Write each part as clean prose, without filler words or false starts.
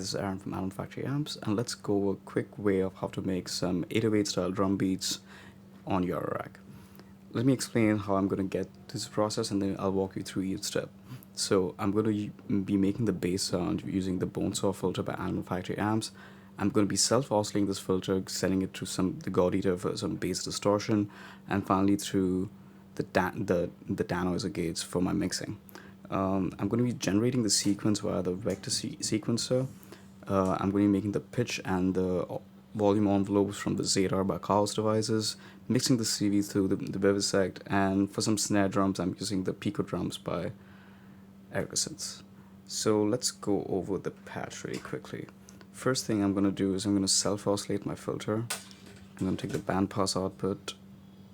this is Aaron from 808's Amps, and let's go over a quick way of how to make some 808 style drum beats on Eurorack. Let me explain how I'm going to get this process, and then I'll walk you through each step. So I'm going to be making the bass sound using the Bonesaw filter by 808's Amps. I'm going to be self-oscillating this filter, sending it through the God for some bass distortion, and finally through the denoiser gates for my mixing. I'm going to be generating the sequence via the vector sequencer. I'm going to be making the pitch and the volume envelopes from the Zadar by Carl's devices, mixing the CV through the Vivisect, and for some snare drums I'm using the Pico drums by Ericssons. So let's go over the patch really quickly. First thing I'm going to do is I'm going to self-oscillate my filter. I'm going to take the bandpass output,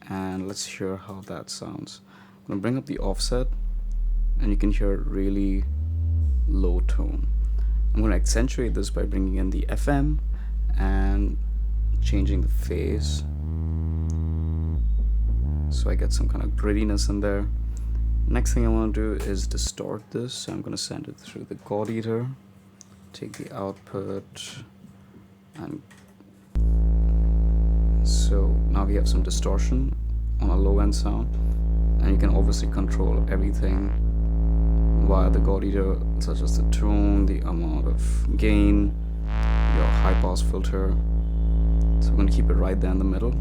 and let's hear how that sounds. I'm going to bring up the offset, and you can hear really low tone. I'm going to accentuate this by bringing in the FM and changing the phase so I get some kind of grittiness in there. Next thing I want to do is distort this, so I'm going to send it through the God Eater, take the output, and so now we have some distortion on a low end sound, and you can obviously control everything via the God Eater, such as the tone, the amount of gain, your high pass filter. So I'm going to keep it right there in the middle.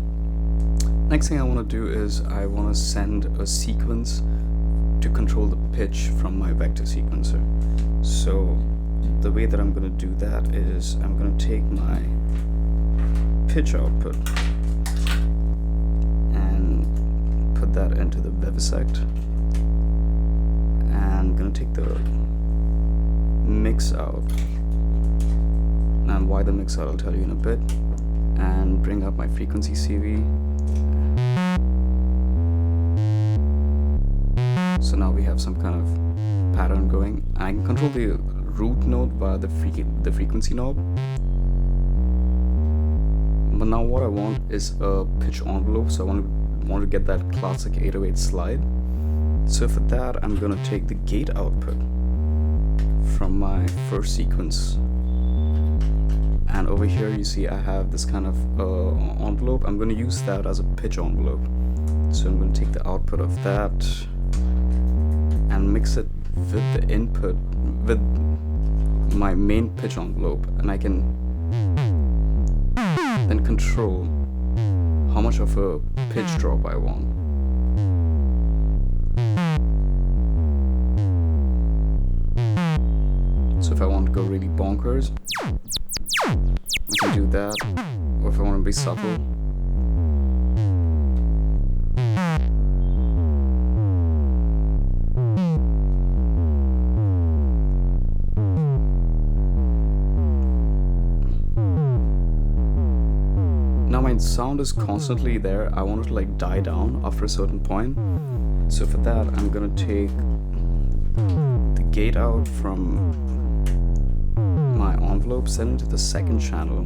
Next thing I want to do is I want to send a sequence to control the pitch from my vector sequencer. So the way that I'm going to do that is I'm going to take my pitch output and put that into the Vivisect. I'm going to take the mix out, and why the mix out I'll tell you in a bit, and bring up my frequency CV. So now we have some kind of pattern going. I can control the root node via the frequency knob. But now what I want is a pitch envelope, so I want to get that classic 808 slide. So for that, I'm going to take the gate output from my first sequence, and over here you see I have this kind of envelope. I'm going to use that as a pitch envelope. So I'm going to take the output of that and mix it with the input with my main pitch envelope, and I can then control how much of a pitch drop I want. So if I want to go really bonkers, I can do that, or if I want to be subtle, now my sound is constantly there. I want it to like die down after a certain point. So for that, I'm gonna take the gate out from my envelope, send it to the second channel,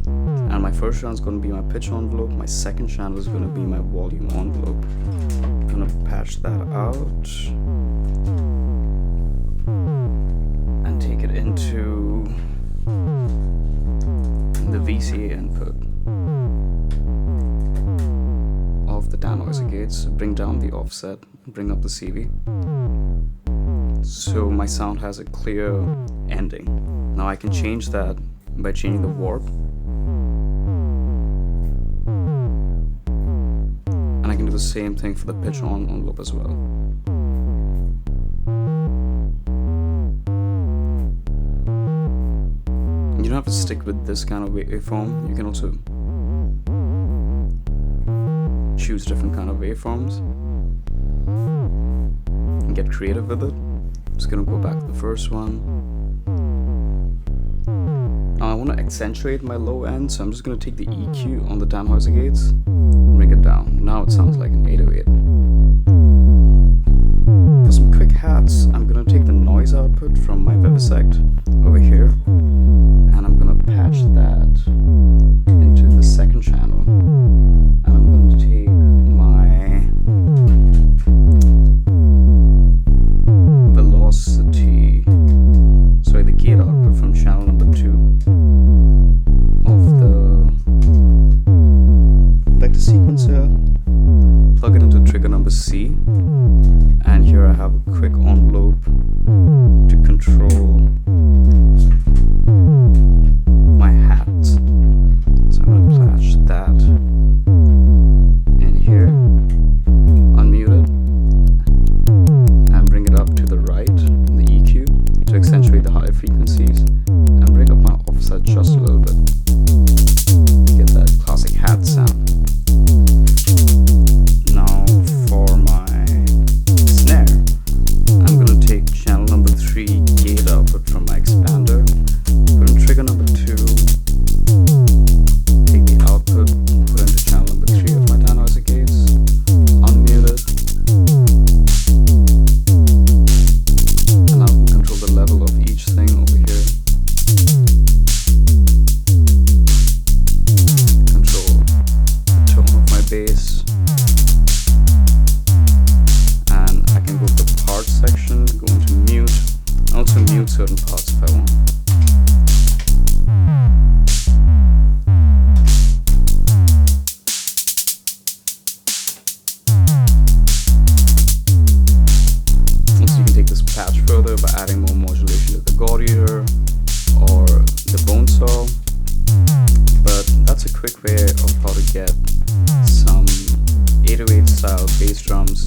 and my first channel is going to be my pitch envelope, my second channel is going to be my volume envelope. I'm going to patch that out and take it into the VCA input of the denoiser gates, bring down the offset, bring up the CV, so my sound has a clear ending. Now I can change that by changing the warp, and I can do the same thing for the pitch envelope as well. You don't have to stick with this kind of waveform. You can also choose different kind of waveforms and get creative with it. I'm just gonna go back to the first one. Now I want to accentuate my low end, so I'm just going to take the EQ on the denoiser gates, bring it down. Now it sounds like an 808. For some quick hats, I'm going to take the noise output from my Vivisect over here, and I'm going to patch that into the second channel. And I'm going to take my velocity, sorry, the gate output from channel number sequencer, plug it into trigger number C, and here I have a quick envelope to control my hat. So I'm going to patch that in here, unmute it, and bring it up to the right, the EQ, to accentuate the high frequencies, and bring up my offset just a little bit. Get that classic hat sound. Now for my snare, I'm going to take channel number 3 gate output from my expander, put in trigger number 2, take the output, put into channel number 3 of my denoiser gates, unmute it, and now we control the level of each thing over here. Control the tone of my bass, and I can go to the parts section, go into mute, and also mute certain parts if I want. Also, you can take this patch further by adding more modulation to the Gaudier or the Bonesaw, but that's a quick way of how to get some 808 style bass drums